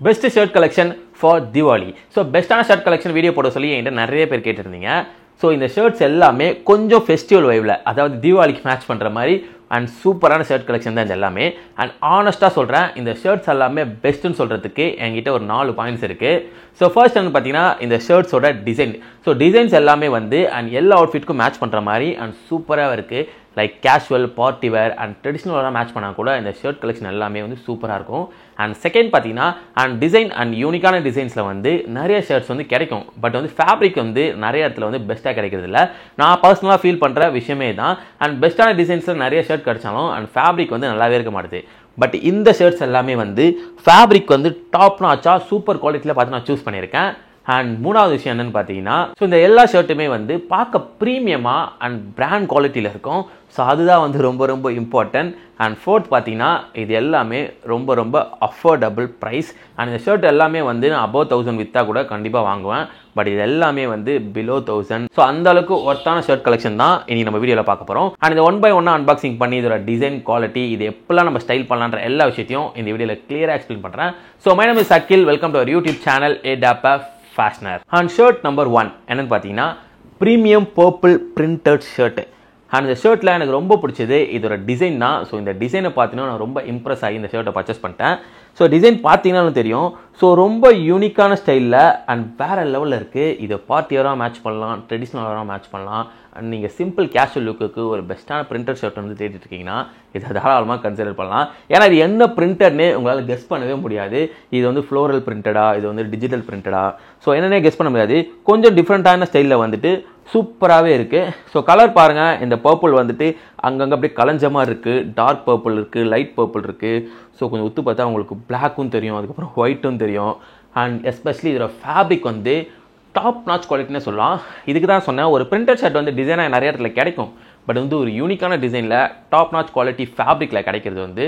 Best shirt collection for Deepavali. So பெஸ்ட்டான shirt collection video போட சொல்லி என்கிட்ட நிறைய பேர் கேட்டிருந்தீங்க. ஸோ இந்த ஷர்ட்ஸ் எல்லாமே கொஞ்சம் ஃபெஸ்டிவல் வைவில், அதாவது தீபாவளிக்கு மேட்ச் பண்ணுற மாதிரி அண்ட் சூப்பரான ஷர்ட் கலெக்ஷன் தான் இது எல்லாமே. அண்ட் ஆனஸ்ட்டாக சொல்கிறேன், இந்த ஷர்ட்ஸ் எல்லாமே பெஸ்ட்டுன்னு சொல்கிறதுக்கு என்கிட்ட ஒரு 4 பாயிண்ட்ஸ் இருக்குது. ஸோ ஃபர்ஸ்ட் வந்து பார்த்தீங்கன்னா இந்த ஷர்ட்ஸோட டிசைன். ஸோ டிசைன்ஸ் எல்லாமே வந்து அண்ட் எல்லா அவுட்ஃபிட்க்கும் மேட்ச் பண்ணுற மாதிரி அண்ட் சூப்பராக இருக்குது. Like casual, party wear and ட்ரெடிஷ்னலாக மேட்ச் பண்ணால் கூட இந்த ஷர்ட் கலெக்ஷன் எல்லாமே வந்து சூப்பராக இருக்கும். அண்ட் செகண்ட் பார்த்தீங்கன்னா அண்ட் டிசைன் அண்ட் யூனிக்கான டிசைன்ஸில் வந்து நிறைய ஷர்ட்ஸ் வந்து கிடைக்கும். பட் வந்து ஃபேப்ரிக் வந்து நிறைய இடத்துல வந்து பெஸ்ட்டாக கிடைக்கிறது இல்லை. நான் பர்சனலாக ஃபீல் பண்ணுற விஷயமே தான். அண்ட் பெஸ்ட்டான டிசைன்ஸில் நிறைய ஷர்ட் கிடைச்சாலும் அண்ட் ஃபேப்ரிக் வந்து நல்லாவே இருக்க மாட்டுது. பட் இந்த ஷர்ட்ஸ் எல்லாமே வந்து ஃபேப்ரிக் வந்து டாப் நாச்சா சூப்பர் குவாலிட்டியில் பார்த்து நான் சூஸ் பண்ணியிருக்கேன். அண்ட் மூணாவது விஷயம் என்னன்னு பார்த்தீங்கன்னா, ஸோ இந்த எல்லா ஷர்ட்டுமே வந்து பார்க்க ப்ரீமியமாக அண்ட் பிராண்ட் குவாலிட்டியில் இருக்கும். ஸோ அதுதான் வந்து ரொம்ப ரொம்ப இம்பார்ட்டன்ட். அண்ட் ஃபோர்த் பார்த்தீங்கன்னா இது எல்லாமே ரொம்ப ரொம்ப அஃபோர்டபுள் ப்ரைஸ். அண்ட் இந்த ஷர்ட் எல்லாமே வந்து நான் அபவ் 1000 விற்றா கூட கண்டிப்பாக வாங்குவேன். பட் இது எல்லாமே வந்து பிலோ 1000. ஸோ அந்த அளவுக்கு ஒர்த்தான ஷர்ட் கலெக்ஷன் தான் இனி நம்ம வீடியோவில் பார்க்க போகிறோம். அண்ட் இந்த 1 by 1 அன்பாக்சிங் பண்ணி இதோட டிசைன், குவாலிட்டி, இது எப்பெல்லாம் நம்ம ஸ்டைல் பண்ணலான்ற எல்லா விஷயத்தையும் இந்த வீடியோவில் கிளியராக எக்ஸ்பிளைன் பண்ணுறேன். So my name is Akhil. Welcome to our YouTube channel ADAPF Fashioner. And shirt number 1 என்னன்னு பார்த்தீங்கன்னா premium purple printed shirt. And இந்த ஷர்ட்டில் எனக்கு ரொம்ப பிடிச்சது இதோட டிசைன் தான். ஸோ இந்த டிசைனை பார்த்தீங்கன்னா நான் ரொம்ப இம்ப்ரெஸ் ஆகி இந்த ஷர்ட்டை பர்ச்சேஸ் பண்ணிட்டேன். ஸோ டிசைன் பார்த்தீங்கன்னா தெரியும். ஸோ ரொம்ப யூனிக்கான ஸ்டைலில் அண்ட் வேறு லெவலில் இருக்குது. இதை பார்ட்டியராக மேட்ச் பண்ணலாம், ட்ரெடிஷ்னலாக மேட்ச் பண்ணலாம். அண்ட் நீங்கள் சிம்பிள் கேஷுவல் லுக்குக்கு ஒரு பெஸ்ட்டான பிரிண்டட் ஷர்ட் வந்து தேடிட்டு இருக்கீங்கன்னா இதை தாராளமாக கன்சிடர் பண்ணலாம். ஏன்னா இது என்ன பிரிண்டட்னே உங்களால் கெஸ் பண்ணவே முடியாது. இது வந்து ஃப்ளோரல் பிரிண்டடா, இது வந்து டிஜிட்டல் பிரிண்டடா, ஸோ என்னென்ன கெஸ் பண்ண முடியாது. கொஞ்சம் டிஃப்ரெண்ட்டான ஸ்டைலில் வந்துட்டு சூப்பராகவே இருக்குது. ஸோ கலர் பாருங்கள், இந்த பர்பிள் வந்துட்டு அங்கங்கே அப்படியே கலஞ்ச மாதிரி இருக்குது. டார்க் பர்பிள் இருக்குது, லைட் பர்பிள் இருக்குது. ஸோ கொஞ்சம் ஒத்து பார்த்தா உங்களுக்கு பிளாக்கும் தெரியும், அதுக்கப்புறம் ஒயிட்டும் தெரியும். அண்ட் எஸ்பெஷலி இதோட ஃபேப்ரிக் வந்து டாப் நாச் குவாலிட்டினே சொல்லலாம். இதுக்கு தான் சொன்னேன், ஒரு பிரிண்டட் ஷர்ட் வந்து டிசைனாக நிறைய இடத்துல கிடைக்கும். பட் வந்து ஒரு யூனிக்கான டிசைனில் டாப் நாச் குவாலிட்டி ஃபேப்ரிக்கில் கிடைக்கிறது வந்து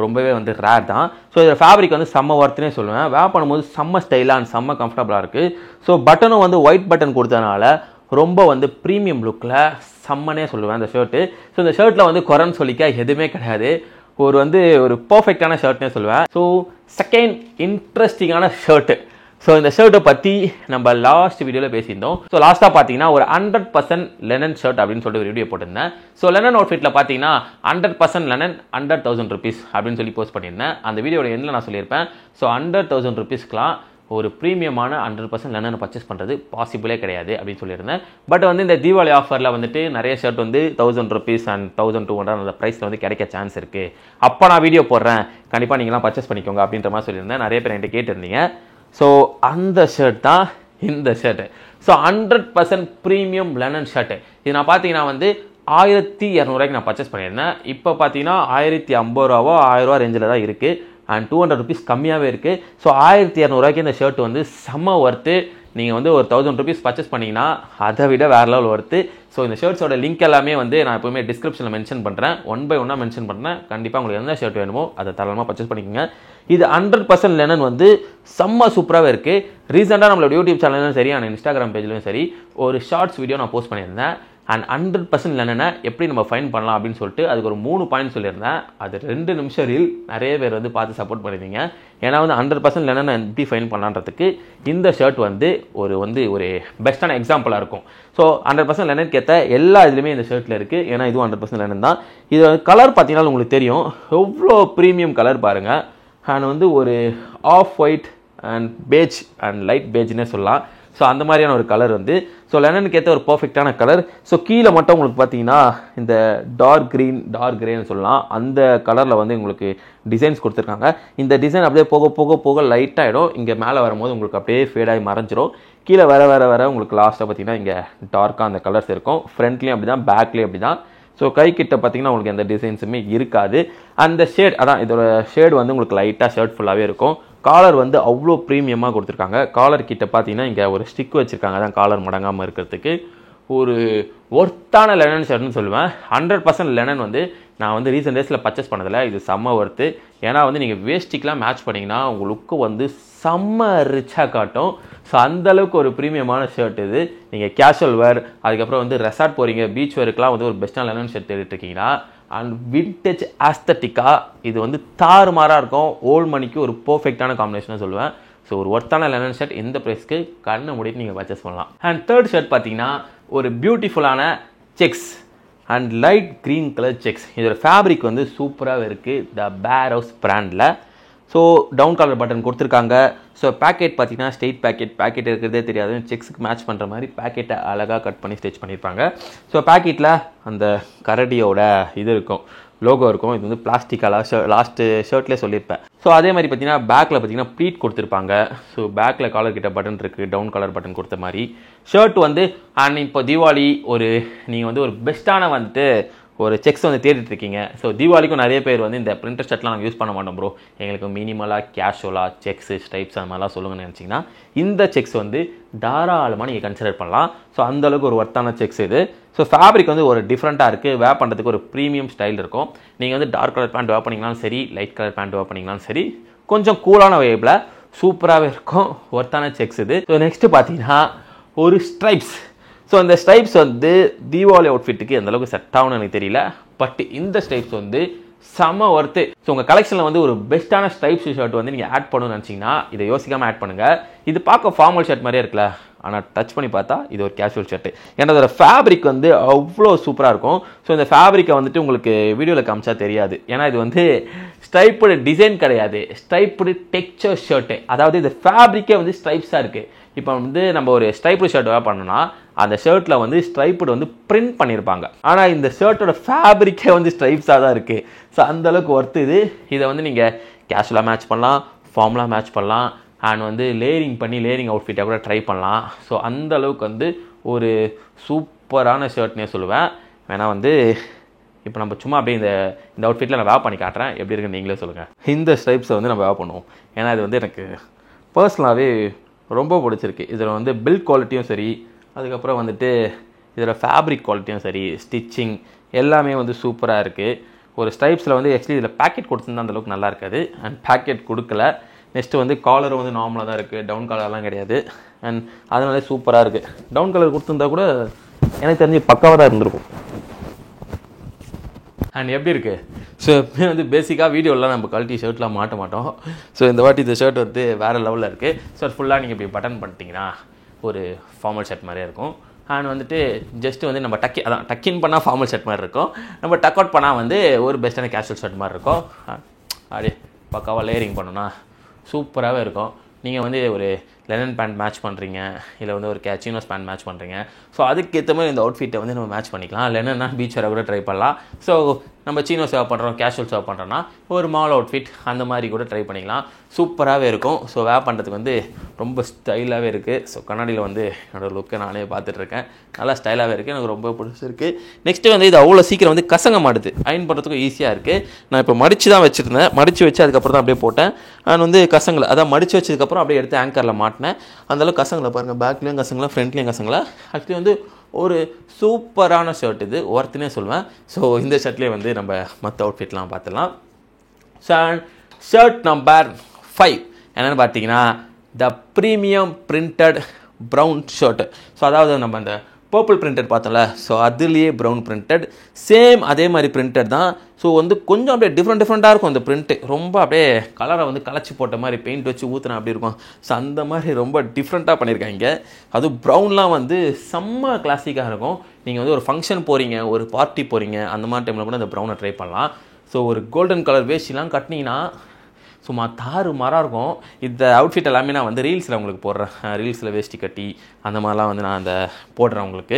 ரொம்பவே வந்து ரேர் தான். ஸோ இதில் ஃபேப்ரிக் வந்து செம்ம ஒர்த்துனே சொல்லுவேன். வேர் பண்ணும்போது செம்ம ஸ்டைலாக அண்ட் செம்ம கம்ஃபர்டபுளாக இருக்குது. ஸோ பட்டனும் வந்து ஒயிட் பட்டன் கொடுத்ததுனால ரொம்ப வந்து ப்ரீமியம் லுக்கில் செம்மனே சொல்லுவேன் இந்த ஷர்ட்டு. ஸோ இந்த ஷர்ட்டில் வந்து குறைன்னு சொல்லிக்க எதுவுமே கிடையாது. ஒரு பர்ஃபெக்டான ஷர்ட்னே சொல்லுவேன். ஸோ செகண்ட் இன்ட்ரெஸ்டிங்கான ஷர்ட்டு. ஸோ இந்த ஷர்ட்டை பற்றி நம்ம லாஸ்ட் வீடியோவில் பேசியிருந்தோம். ஸோ லாஸ்ட்டாக பார்த்தீங்கன்னா ஒரு 100% லெனன் ஷர்ட் அப்படின்னு சொல்லிட்டு ஒரு வீடியோ போட்டிருந்தேன். ஸோ லெனன் அவுட்ஃபிட்டில் பார்த்தீங்கன்னா 100% லெனன் அண்டர் 1000 rupees அப்படின்னு சொல்லி போஸ்ட் பண்ணியிருந்தேன். அந்த வீடியோட எண்டில் நான் சொல்லியிருப்பேன். ஸோ அண்டர் 1000 rupeesக்குலாம் ஒரு ப்ரீமியமான 100% லெனனை பர்ச்சேஸ் பண்ணுறது பாசிபிளே கிடையாது அப்படின்னு சொல்லியிருந்தேன். பட் வந்து இந்த தீபாவளி ஆஃபரில் வந்துட்டு நிறைய ஷர்ட் வந்து 1000 rupees அண்ட் 1200 அந்த ப்ரைஸில் வந்து கிடைக்க சான்ஸ் இருக்குது. அப்போ நான் வீடியோ போடுறேன், கண்டிப்பாக நீங்களாம் பர்ச்சேஸ் பண்ணிக்கோங்க அப்படின்ற மாதிரி சொல்லியிருந்தேன். நிறைய பேர் என்கிட்ட கேட்டிருந்தீங்க. ஸோ அந்த ஷர்ட் தான் இந்த shirt. So 100% premium linen shirt. இது நான் பார்த்தீங்கன்னா வந்து 1200 நான் பர்ச்சேஸ் பண்ணியிருந்தேன். இப்போ பார்த்தீங்கன்னா 1050 1000 ரேஞ்சில் தான் இருக்குது. அண்ட் 200 rupees கம்மியாகவே இருக்குது. ஸோ 1200 இந்த ஷர்ட் வந்து செம்ம ஒர்த்து. நீங்கள் வந்து ஒரு 1000 rupees பர்ச்சேஸ் பண்ணிங்கன்னா அதை விட வேறு லெவல் ஒர்த்து. ஸோ இந்த ஷர்ட்ஸோட லிங்க் எல்லாமே வந்து நான் எப்பவுமே டிஸ்கிரிப்ஷனில் மென்ஷன் பண்ணுறேன். 1 by 1 மென்ஷன் பண்ணுறேன். கண்டிப்பாக உங்களுக்கு எந்த ஷர்ட் வேணுமோ அதை தாராளமாக பர்ச்சேஸ் பண்ணிக்கோங்க. இது 100% லெனன் வந்து செம்ம சூப்பராகவே இருக்குது. ரீசெண்டாக நம்மளோட யூடியூப் சேனலும் சரி அண்ட் இன்ஸ்டாகிராம் பேஜ்லையும் சரி ஒரு ஷார்ட்ஸ் வீடியோ நான் போஸ்ட் பண்ணியிருந்தேன். அண்ட் 100% லெனனை எப்படி நம்ம ஃபைன் பண்ணலாம் அப்படின்னு சொல்லிட்டு அதுக்கு ஒரு 3 பாயிண்ட் சொல்லியிருந்தேன். அது 2 நிமிஷம் ரீல் நிறைய பேர் வந்து பார்த்து சப்போர்ட் பண்ணியிருந்தீங்க. ஏன்னா வந்து 100% லெனனை எப்படி ஃபைன் பண்ணலான்றதுக்கு இந்த ஷர்ட் வந்து ஒரு பெஸ்ட்டான எக்ஸாம்பிளாக இருக்கும். ஸோ 100% லெனனுக்கு ஏற்ற எல்லா இதுலையுமே இந்த ஷர்ட்டில் இருக்குது. ஏன்னா இதுவும் 100% லெனன் தான். இது கலர் பார்த்தீங்கன்னா உங்களுக்கு தெரியும் எவ்வளோ ப்ரீமியம் கலர் பாருங்கள். அண்ட் வந்து ஒரு off white and beige and light பேஜ்னே சொல்லலாம். ஸோ அந்த மாதிரியான ஒரு கலர் வந்து ஸோ லெனனுக்கு ஏற்ற ஒரு பர்ஃபெக்டான கலர். ஸோ கீழே மட்டும் உங்களுக்கு பார்த்தீங்கன்னா இந்த டார்க் கிரேன்னு சொல்லலாம். அந்த கலரில் வந்து உங்களுக்கு டிசைன்ஸ் கொடுத்துருக்காங்க. இந்த டிசைன் அப்படியே போக போக போக லைட்டாகிடும். இங்கே மேலே வரும்போது உங்களுக்கு அப்படியே ஃபேடாகி மறைஞ்சிரும். கீழே வர உங்களுக்கு லாஸ்ட்டாக பார்த்தீங்கன்னா இங்கே டார்க்காக அந்த கலர்ஸ் இருக்கும். ஃப்ரண்ட்லேயும் அப்படி தான், பேக்லேயும் அப்படி தான். ஸோ கை கிட்ட பார்த்தீங்கன்னா உங்களுக்கு எந்த டிசைன்ஸுமே இருக்காது. அந்த ஷேட் அதான் இதோட ஷேடு வந்து உங்களுக்கு லைட்டாக ஷர்ட் ஃபுல்லாகவே இருக்கும். காலர் வந்து அவ்வளோ ப்ரீமியமாக கொடுத்துருக்காங்க. காலர் கிட்ட பார்த்தீங்கன்னா இங்கே ஒரு ஸ்டிக் வச்சுருக்காங்க, அதான் காலர் மடங்காமல் இருக்கிறதுக்கு. ஒரு ஒர்த்தான லெனன் ஷர்ட்னு சொல்லுவேன். 100% லெனன் வந்து நான் வந்து ரீசெண்ட் டேஸில் பர்ச்சேஸ் பண்ணதில்லை. இது செம்ம ஒர்த்து. ஏன்னா வந்து நீங்கள் வேஸ்டிக்கெலாம் மேட்ச் பண்ணிங்கன்னா உங்கள் லுக்கு வந்து செம்ம ரிச்சாக காட்டும். ஸோ அந்தளவுக்கு ஒரு ப்ரீமியமான ஷர்ட் இது. நீங்கள் கேஷுவல் வேர், அதுக்கப்புறம் வந்து ரெசார்ட் போகிறீங்க, பீச் வேருக்குலாம் வந்து ஒரு பெஸ்ட்டான லெனன் ஷர்ட் தேடிட்டு இருக்கீங்கன்னா அண்ட் விண்டேஜ் ஆஸ்தட்டிக்காக இது வந்து தாறுமாறாக இருக்கும். ஓல்ட் மணிக்கு ஒரு பர்ஃபெக்டான காம்பினேஷனாக சொல்லுவேன். ஸோ ஒரு ஒர்த்தான லெனன் ஷர்ட் எந்த ப்ரைஸ்க்கு கண்ணை மூடிட்டு நீங்கள் பர்ச்சேஸ் பண்ணலாம். அண்ட் தேர்ட் ஷர்ட் பார்த்தீங்கன்னா ஒரு பியூட்டிஃபுல்லான sex and light green colour sex. இதோட ஃபேப்ரிக் வந்து சூப்பராக இருக்குது த பேர் ஹவுஸ் பிராண்டில். ஸோ டவுன் காலர் பட்டன் கொடுத்துருக்காங்க. ஸோ பேக்கெட் பார்த்தீங்கன்னா ஸ்ட்ரெயிட் பேக்கெட் இருக்கிறதே தெரியாது. செக்ஸுக்கு மேட்ச் பண்ணுற மாதிரி பேக்கெட்டை அழகாக கட் பண்ணி ஸ்டிச் பண்ணியிருப்பாங்க. ஸோ பேக்கெட்டில் அந்த கரடியோட இது இருக்கும், லோகோ இருக்கும். இது வந்து பிளாஸ்டிக்காக லாஸ்ட்டு ஷர்ட்லேயே சொல்லியிருப்பேன். ஸோ அதே மாதிரி பார்த்தீங்கன்னா பேக்கில் பார்த்தீங்கன்னா ப்ளீட் கொடுத்துருப்பாங்க. ஸோ பேக்கில் காலர் கிட்ட பட்டன் இருக்குது, டவுன் காலர் பட்டன் கொடுத்த மாதிரி. ஷர்ட் வந்து அண்ட் இப்போ தீபாவளி நீங்கள் வந்து ஒரு பெஸ்ட்டான வந்துட்டு ஒரு செக்ஸ் வந்து தேடிட்டு இருக்கீங்க. ஸோ தீபாவளிக்கும் நிறைய பேர் வந்து இந்த பிரிண்டர் ஷர்ட்லாம் நாங்கள் யூஸ் பண்ண மாட்டோம் ப்ரோ, எங்களுக்கு மினிமலாக கேஷுவலாக செக்ஸு ஸ்ட்ரைப்ஸ் அந்த மாதிரிலாம் சொல்லுங்கன்னு நினச்சிங்கன்னா இந்த செக்ஸ் வந்து தாராளமாக நீங்கள் கன்சிடர் பண்ணலாம். ஸோ அந்தளவுக்கு ஒரு ஒர்த்தான செக்ஸ் இது. ஸோ ஃபேப்ரிக் வந்து ஒரு டிஃப்ரெண்ட்டாக இருக்குது, வேர் பண்ணுறதுக்கு ஒரு ப்ரீமியம் ஸ்டைல் இருக்கும். நீங்கள் வந்து டார்க் கலர் பேண்ட் வேர் பண்ணிங்கனாலும் சரி, லைட் கலர் பேண்ட் வேர் பண்ணிங்கனாலும் சரி, கொஞ்சம் கூலான வைப்பில் சூப்பராகவே இருக்கும். ஒர்த்தான செக்ஸ் இது. ஸோ நெக்ஸ்ட்டு பார்த்தீங்கன்னா ஒரு ஸ்ட்ரைப்ஸ். ஸோ இந்த ஸ்ட்ரைப்ஸ் வந்து தீபாவளி அவுட்ஃபிட்டுக்கு எந்தளவுக்கு செட் ஆகும்னு எனக்கு தெரியல, பட் இந்த ஸ்ட்ரைப்ஸ் வந்து செம்ம ஒர்த்து. ஸோ உங்கள் கலெக்ஷனில் வந்து ஒரு பெஸ்ட்டான ஸ்ட்ரைப்ஸ் ஷர்ட் வந்து நீங்கள் ஆட் பண்ணணும்னு நினச்சிங்கன்னா இதை யோசிக்காமல் ஆட் பண்ணுங்கள். இது பார்க்க ஃபார்மல் ஷர்ட் மாதிரியே இருக்குல்ல, ஆனால் டச் பண்ணி பார்த்தா இது ஒரு கேஷுவல் ஷர்ட்டு. ஏன்னா அதோட ஃபேப்ரிக் வந்து அவ்வளோ சூப்பராக இருக்கும். ஸோ இந்த ஃபேப்ரிக்கை வந்துட்டு உங்களுக்கு வீடியோவில் காமிச்சா தெரியாது, ஏன்னா இது வந்து ஸ்ட்ரைப்டு டிசைன் கிடையாது, ஸ்ட்ரைப்டு டெக்ஸ்சர் ஷர்ட்டு. அதாவது இந்த ஃபேப்ரிக்கே வந்து ஸ்ட்ரைப்ஸாக இருக்குது. இப்போ வந்து நம்ம ஒரு ஸ்ட்ரைப்டு ஷர்ட் வேர் பண்ணோம்னா அந்த ஷர்ட்டில் வந்து ஸ்ட்ரைப்டு வந்து பிரிண்ட் பண்ணியிருப்பாங்க, ஆனால் இந்த ஷர்ட்டோட ஃபேப்ரிக்கே வந்து ஸ்ட்ரைப்ஸாக தான் இருக்குது. ஸோ அந்தளவுக்கு ஒர்த்து இது. இதை வந்து நீங்கள் கேஷுவலாக மேட்ச் பண்ணலாம், ஃபார்மலாக மேட்ச் பண்ணலாம், அண்ட் வந்து லேயரிங் அவுட்ஃபிட்டாக கூட ட்ரை பண்ணலாம். ஸோ அந்தளவுக்கு வந்து ஒரு சூப்பரான ஷர்ட்னே சொல்லுவேன். வேணால் வந்து இப்போ நம்ம சும்மா அப்படியே இந்த அவுட்ஃபிட்டில் நான் வேர் பண்ணி காட்டுறேன், எப்படி இருக்குன்னு நீங்களே சொல்லுங்கள். இந்த ஸ்ட்ரைப்ஸை வந்து நம்ம வேர் பண்ணுவோம், ஏன்னா இது வந்து எனக்கு பர்சனலாகவே ரொம்ப பிடிச்சிருக்கு. இதில் வந்து பில்ட் குவாலிட்டியும் சரி, அதுக்கப்புறம் வந்துட்டு இதோட ஃபேப்ரிக் குவாலிட்டியும் சரி, ஸ்டிச்சிங் எல்லாமே வந்து சூப்பராக இருக்குது. ஒரு ஸ்ட்ரைப்ஸில் வந்து ஆக்சுவலி இதில் பேக்கெட் கொடுத்துருந்தா அந்தளவுக்கு நல்லா இருக்காது, அண்ட் பேக்கெட் கொடுக்கல. நெக்ஸ்ட்டு வந்து காலர் வந்து நார்மலாக தான் இருக்குது, டவுன் காலர்லாம் கிடையாது. அண்ட் அதனாலே சூப்பராக இருக்குது. டவுன் கலர் கொடுத்துருந்தா கூட எனக்கு தெரிஞ்சு பக்காவாக தான் இருந்திருக்கும். அண்ட் எப்படி இருக்குது? ஸோ எப்பவுமே வந்து பேசிக்காக வீடியோலாம் நம்ம குவாலிட்டி ஷர்ட்லாம் மாட்ட மாட்டோம். ஸோ இந்த வாட்டி இந்த ஷர்ட் வந்து வேறு லெவலில் இருக்குது. ஸோ ஃபுல்லாக நீங்கள் இப்படி பட்டன் பண்ணிட்டீங்கன்னா ஒரு ஃபார்மல் ஷர்ட் மாதிரியே இருக்கும். அண்ட் வந்துட்டு ஜஸ்ட்டு வந்து நம்ம டக்கின் பண்ணால் ஃபார்மல் ஷர்ட் மாதிரி இருக்கும், நம்ம டக் அவுட் பண்ணால் வந்து ஒரு பெஸ்ட்டான கேஷுவல் ஷர்ட் மாதிரி இருக்கும். அப்படியே பக்காவாக லேயரிங் பண்ணோன்னா சூப்பராகவே இருக்கும். நீங்கள் வந்து ஒரு லெனன் பேண்ட் மேட்ச் பண்ணுறீங்க, இல்லை வந்து ஒரு சீனோஸ் பேண்ட் மேட்ச் பண்ணுறீங்க. ஸோ அதுக்கேற்ற மாதிரி இந்த அவுட்ஃபிட்டை வந்து நம்ம மேட்ச் பண்ணிக்கலாம். லெனன்னா பீச் வர கூட ட்ரை பண்ணலாம். ஸோ நம்ம சீனோ சர்வ் பண்ணுறோம், கேஷுவல் சர்வ் பண்ணுறோன்னா ஒரு மால் அவுட்ஃபிட் அந்த மாதிரி கூட ட்ரை பண்ணிக்கலாம். சூப்பராகவே இருக்கும். ஸோ வேர் பண்ணுறதுக்கு வந்து ரொம்ப ஸ்டைலாகவே இருக்குது. ஸோ கண்ணாடியில் வந்து என்னோடய லுக்கை நானே பார்த்துட்ருக்கேன், நல்லா ஸ்டைலாகவே இருக்குது, எனக்கு ரொம்ப பிடிச்சிருக்கு. நெக்ஸ்ட்டு வந்து இது அவ்வளோ சீக்கிரம் வந்து கசங்க மாட்டுது, அயன் பண்ணுறதுக்கும் ஈஸியாக இருக்குது. நான் இப்போ மடித்து தான் வச்சுருந்தேன், மடித்து வச்சு அதுக்கப்புறம் தான் அப்படியே போட்டேன். நான் வந்து கசங்களை அதான் மடித்து வச்சதுக்கப்புறம் அப்படியே எடுத்து ஆங்கரில் மாட்டினேன். அந்தளவுக்கு கசங்களை பாருங்கள், பேக்லேயும் கசங்களை, ஃப்ரண்ட்லேயும் கசங்களை. ஆக்சுவலி வந்து ஒரு சூப்பரான ஷர்ட் இது, ஒர்த்துனே சொல்லுவேன். ஸோ இந்த ஷர்ட்லேயே வந்து நம்ம மற்ற அவுட்ஃபிட்லாம் பார்த்துடலாம். ஷர்ட் நம்பர் 5 என்னென்னு பார்த்தீங்கன்னா த premium printed brown shirt. So அதாவது நம்ம அந்த பர்பிள் பிரிண்டட் பார்த்தோம்ல, ஸோ அதுலேயே ப்ரௌன் பிரிண்டட், சேம் அதே மாதிரி பிரிண்டட் தான். ஸோ வந்து கொஞ்சம் அப்படியே டிஃப்ரெண்ட்டாக இருக்கும் அந்த பிரிண்ட்டு, ரொம்ப அப்படியே கலரை வந்து கலச்சி போட்ட மாதிரி பெயிண்ட் வச்சு ஊற்றினா அப்படி இருக்கும். ஸோ அந்த மாதிரி ரொம்ப டிஃப்ரெண்ட்டாக பண்ணியிருக்காங்க. அதுவும் ப்ரௌன்லாம் வந்து செம்ம கிளாசிக்காக இருக்கும். நீங்கள் வந்து ஒரு ஃபங்க்ஷன் போகிறீங்க, ஒரு பார்ட்டி போகிறீங்க, அந்த மாதிரி டைமில் கூட அந்த ப்ரௌனை ட்ரை பண்ணலாம். ஸோ ஒரு கோல்டன் கலர் வேஷ்டிலாம் கட்டினீங்கன்னா சும்மா தாறுமாறாக இருக்கும். இந்த அவுட்ஃபிட் எல்லாமே நான் வந்து ரீல்ஸில் உங்களுக்கு போடுறேன், ரீல்ஸில் வேஷ்டி கட்டி அந்த மாதிரிலாம் வந்து நான் அந்த போடுறேன் உங்களுக்கு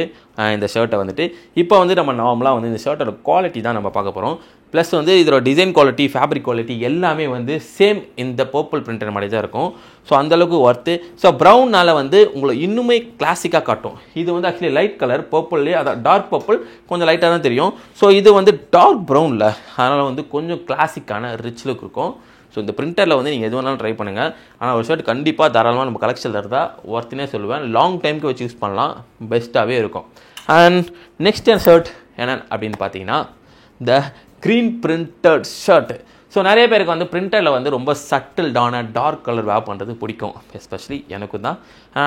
இந்த ஷர்ட்டை வந்துட்டு. இப்போ வந்து நம்ம நார்மலாக வந்து இந்த ஷர்ட்டோட குவாலிட்டி தான் நம்ம பார்க்க போகிறோம். ப்ளஸ் வந்து இதோட டிசைன் குவாலிட்டி, ஃபேப்ரிக் குவாலிட்டி எல்லாமே வந்து சேம் இந்த பர்பிள் பிரிண்டட் மாதிரி தான் இருக்கும். ஸோ அந்தளவுக்கு ஒர்த்து. ஸோ ப்ரௌனால் வந்து உங்களை இன்னுமே கிளாசிக்காக காட்டும். இது வந்து ஆக்சுவலி லைட் கலர் பர்பிள்லேயே, அதான் டார்க் பர்பிள் கொஞ்சம் லைட்டாக தான் தெரியும். ஸோ இது வந்து டார்க் ப்ரௌனில், அதனால் வந்து கொஞ்சம் கிளாசிக்கான ரிச் லுக் இருக்கும். ஸோ இந்த பிரிண்டரில் வந்து நீங்கள் எது வேணாலும் ட்ரை பண்ணுங்கள். ஆனால் ஒரு ஷர்ட் கண்டிப்பாக தாராளமாக நம்ம கலெக்ஷனில் இருந்தால் ஒர்த்துனே சொல்லுவேன். லாங் டைமுக்கு வச்சு யூஸ் பண்ணலாம், பெஸ்ட்டாகவே இருக்கும். அண்ட் நெக்ஸ்ட் ஷர்ட் என்ன அப்படின்னு பார்த்தீங்கன்னா த green printed shirt. So so நிறைய பேருக்கு வந்து பிரிண்டரில் வந்து ரொம்ப சட்டில்டான டார்க் கலர் வேர் பண்ணுறது பிடிக்கும், எஸ்பெஷலி எனக்கு தான்.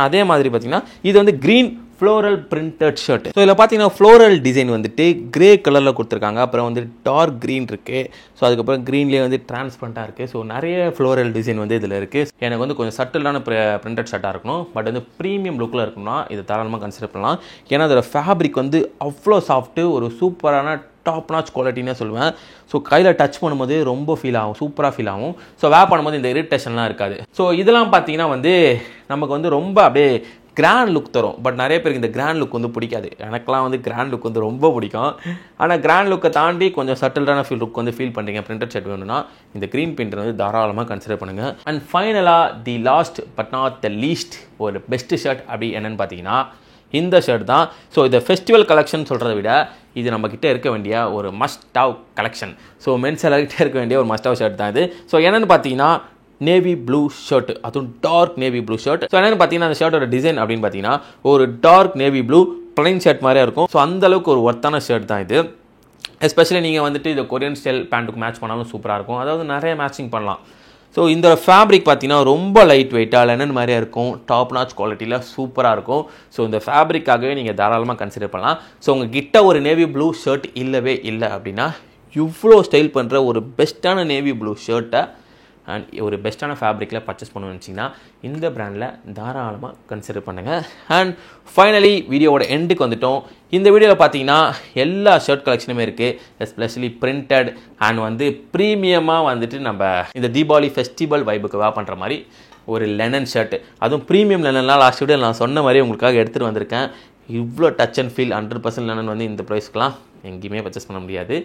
அதே மாதிரி பார்த்தீங்கன்னா இது வந்து green floral printed shirt. So இதில் பார்த்தீங்கன்னா ஃப்ளோரல் டிசைன் வந்துட்டு கிரே கலரில் கொடுத்துருக்காங்க. அப்புறம் வந்து டார்க் க்ரீன் இருக்குது. ஸோ அதுக்கப்புறம் க்ரீன்லேயே வந்து டிரான்ஸ்பரண்ட்டாக இருக்குது. ஸோ நிறைய ஃப்ளோரல் டிசைன் வந்து இதில் இருக்குது. எனக்கு வந்து கொஞ்சம் சட்டிலான பிரிண்டட் ஷர்ட்டாக இருக்கணும், பட் வந்து ப்ரீமியம் லுக்கில் இருக்கணும்னா இது தாராளமாக கன்சிடர் பண்ணலாம். ஏன்னா அதோட ஃபேப்ரிக் வந்து அவ்வளோ சாஃப்ட்டு, ஒரு சூப்பரான டாப் நாச் குவாலிட்டின்னு சொல்லுவேன். ஸோ கையில் டச் பண்ணும்போது ரொம்ப ஃபீல் ஆகும், சூப்பராக ஃபீல் ஆகும். ஸோ வேர் பண்ணும்போது இந்த இரிட்டேஷன்லாம் இருக்காது. ஸோ இதெல்லாம் பார்த்தீங்கன்னா வந்து நமக்கு வந்து ரொம்ப அப்படியே கிராண்ட் லுக் தரும். பட் நிறைய பேருக்கு இந்த கிராண்ட் லுக் வந்து பிடிக்காது. எனக்குலாம் வந்து கிராண்ட் லுக் வந்து ரொம்ப பிடிக்கும். ஆனால் கிராண்ட் லுக்கை தாண்டி கொஞ்சம் சட்டில்டான லுக் வந்து ஃபீல் பண்ணுறீங்க பிரிண்டட் ஷர்ட் வேணும்னா இந்த க்ரீன் பிரிண்டர் வந்து தாராளமாக கன்சிடர் பண்ணுங்கள். அண்ட் ஃபைனலாக the last but not the least ஒரு பெஸ்ட் ஷர்ட் அப்படி என்னென்னு பார்த்தீங்கன்னா இந்த ஷர்ட் தான். ஸோ இந்த ஃபெஸ்டிவல் கலெக்ஷன் சொல்கிறத விட இது நம்மக்கிட்ட இருக்க வேண்டிய ஒரு must have collection. So men's எல்லாருக்கிட்டே இருக்க வேண்டிய ஒரு மஸ்ட் ஹவ் ஷர்ட் தான் இது. ஸோ என்னென்னு பார்த்தீங்கன்னா நேவி ப்ளூ ஷர்ட், அதுவும் dark navy blue shirt. So என்னென்னு பார்த்தீங்கன்னா அந்த ஷர்ட்டோட டிசைன் அப்படின்னு பார்த்தீங்கன்னா ஒரு dark navy blue plain shirt மாதிரியா இருக்கும். ஸோ அந்தளவுக்கு ஒரு ஒர்த்தான ஷர்ட் தான் இது. எஸ்பெஷலி நீங்கள் வந்துட்டு இது கொரியன் ஸ்டைல் பேண்ட்டுக்கு மேட்ச் பண்ணாலும் சூப்பராக இருக்கும். அதாவது நிறைய மேட்சிங் பண்ணலாம். ஸோ இந்த ஃபேப்ரிக் பார்த்தீங்கன்னா ரொம்ப லைட் வெயிட்டாக லெனன் மாதிரியா இருக்கும், டாப் நாச் குவாலிட்டியில் சூப்பராக இருக்கும். ஸோ இந்த ஃபேப்ரிக்காகவே நீங்கள் தாராளமாக கன்சிடர் பண்ணலாம். ஸோ உங்கள் கிட்ட ஒரு நேவி ப்ளூ ஷர்ட் இல்லவே இல்லை அப்படின்னா இவ்வளோ ஸ்டைல் பண்ணுற ஒரு பெஸ்ட்டான நேவி ப்ளூ ஷர்ட்டை அண்ட் ஒரு பெஸ்ட்டான ஃபேப்ரிக்கில் பர்ச்சேஸ் பண்ணணும்னு வச்சிங்கன்னா இந்த பிராண்டில் தாராளமாக கன்சிடர் பண்ணுங்கள். அண்ட் ஃபைனலி வீடியோவோட எண்டுக்கு வந்துட்டோம். இந்த வீடியோவில் பார்த்தீங்கன்னா எல்லா ஷர்ட் கலெக்ஷனுமே இருக்குது, எஸ்பெஷலி பிரிண்டட் அண்ட் வந்து ப்ரீமியமாக வந்துட்டு நம்ம இந்த தீபாவளி ஃபெஸ்டிவல் வைபுக்கு வேர் பண்ணுற மாதிரி ஒரு லெனன் ஷர்ட், அதுவும் ப்ரீமியம் லெனன்லாம் லாஸ்ட் வீடியோ நான் சொன்ன மாதிரி உங்களுக்காக எடுத்துகிட்டு வந்திருக்கேன். இவ்வளோ டச் அண்ட் ஃபீல் 100% லெனன் வந்து இந்த ப்ரைஸ்க்கெலாம் எங்கேயுமே பர்ச்சேஸ் பண்ண முடியாது.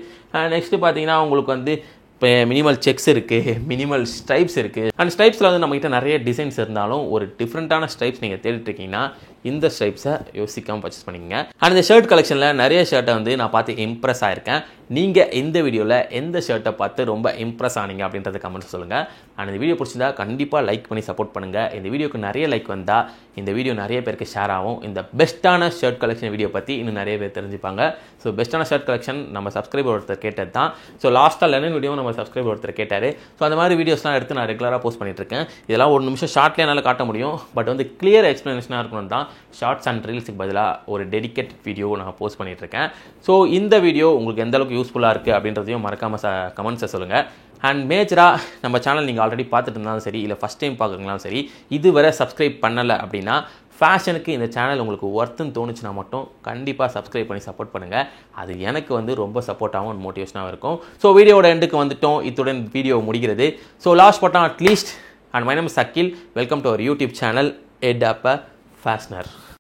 நெக்ஸ்ட்டு பார்த்தீங்கன்னா உங்களுக்கு வந்து இப்போ மினிமல் செக்ஸ் இருக்குது, மினிமல் ஸ்ட்ரைப்ஸ் இருக்குது. அண்ட் ஸ்ட்ரைப்ஸில் வந்து நம்மகிட்ட நிறைய டிசைன்ஸ் இருந்தாலும் ஒரு டிஃப்ரெண்ட்டான ஸ்ட்ரைப்ஸ் நீங்கள் தேடிட்டுருக்கீங்கன்னா இந்த ஸ்ட்ரைப்ஸை யோசிக்காமல் பர்ச்சேஸ் பண்ணிக்கங்க. அண்ட் இந்த ஷர்ட் கலெக்ஷனில் நிறைய ஷர்ட்டை வந்து நான் பார்த்து இம்ப்ரெஸ் ஆகிருக்கேன். நீங்கள் இந்த வீடியோவில் எந்த ஷர்ட்டை பார்த்து ரொம்ப இம்ப்ரெஸ் ஆனீங்க அப்படின்றத கமெண்ட்ஸ் சொல்லுங்கள். அண்ட் இந்த வீடியோ பிடிச்சிருந்தா கண்டிப்பாக லைக் பண்ணி சப்போர்ட் பண்ணுங்கள். இந்த வீடியோக்கு நிறைய லைக் வந்தால் இந்த வீடியோ நிறைய பேருக்கு ஷேர் ஆகும். இந்த பெஸ்ட்டான ஷர்ட் கலெக்ஷன் வீடியோ பற்றி இன்னும் நிறைய பேர் தெரிஞ்சுப்பாங்க. ஸோ பெஸ்ட்டான ஷர்ட் கலெக்ஷன் நம்ம சப்ஸ்கிரைபர் ஒருத்தர் கேட்டது தான். ஸோ லாஸ்ட்டாக லெனன் வீடியோ நம்ம சப்ஸ்கிரைபர் ஒருத்தர் கேட்டார். ஸோ அந்த மாதிரி வீடியோஸ்லாம் எடுத்து நான் ரெகுலராக போஸ்ட் பண்ணிட்டுருக்கேன். இதெல்லாம் 1 நிமிஷம் ஷார்ட்லேயே என்னால் காட்ட முடியும், பட் வந்து கிளியர் எக்ஸ்ப்ளனேஷனாக இருக்கணும் தான் ஷார்ட்ஸ் அண்ட் ரீல்ஸுக்கு பதிலாக ஒரு டெடிகேட்டட் வீடியோ நான் போஸ்ட் பண்ணிட்டுருக்கேன். ஸோ இந்த வீடியோ உங்களுக்கு எந்த அளவுக்கு யூஸ்ஃபுல்லாக இருக்குது அப்படின்றதையும் மறக்காமல் கமெண்ட்ஸை சொல்லுங்கள். அண்ட் மேஜராக நம்ம சேனல் நீங்கள் ஆல்ரெடி பார்த்துட்டு இருந்தாலும் சரி, இல்லை ஃபஸ்ட் டைம் பார்க்குறீங்களாலும் சரி, இதுவரை சப்ஸ்கிரைப் பண்ணலை அப்படின்னா ஃபேஷனுக்கு இந்த சேனல் உங்களுக்கு ஒர்த்துன்னு தோணுச்சுன்னா மட்டும் கண்டிப்பாக சப்ஸ்கிரைப் பண்ணி சப்போர்ட் பண்ணுங்கள். அது எனக்கு வந்து ரொம்ப சப்போர்ட்டாகவும் மோட்டிவேஷனாகவும் இருக்கும். ஸோ வீடியோட எண்டுக்கு வந்துட்டோம். இத்துடன் வீடியோ முடிகிறது. So last but not least, and my name is Akhil. Welcome to our YouTube channel ed up fashioner.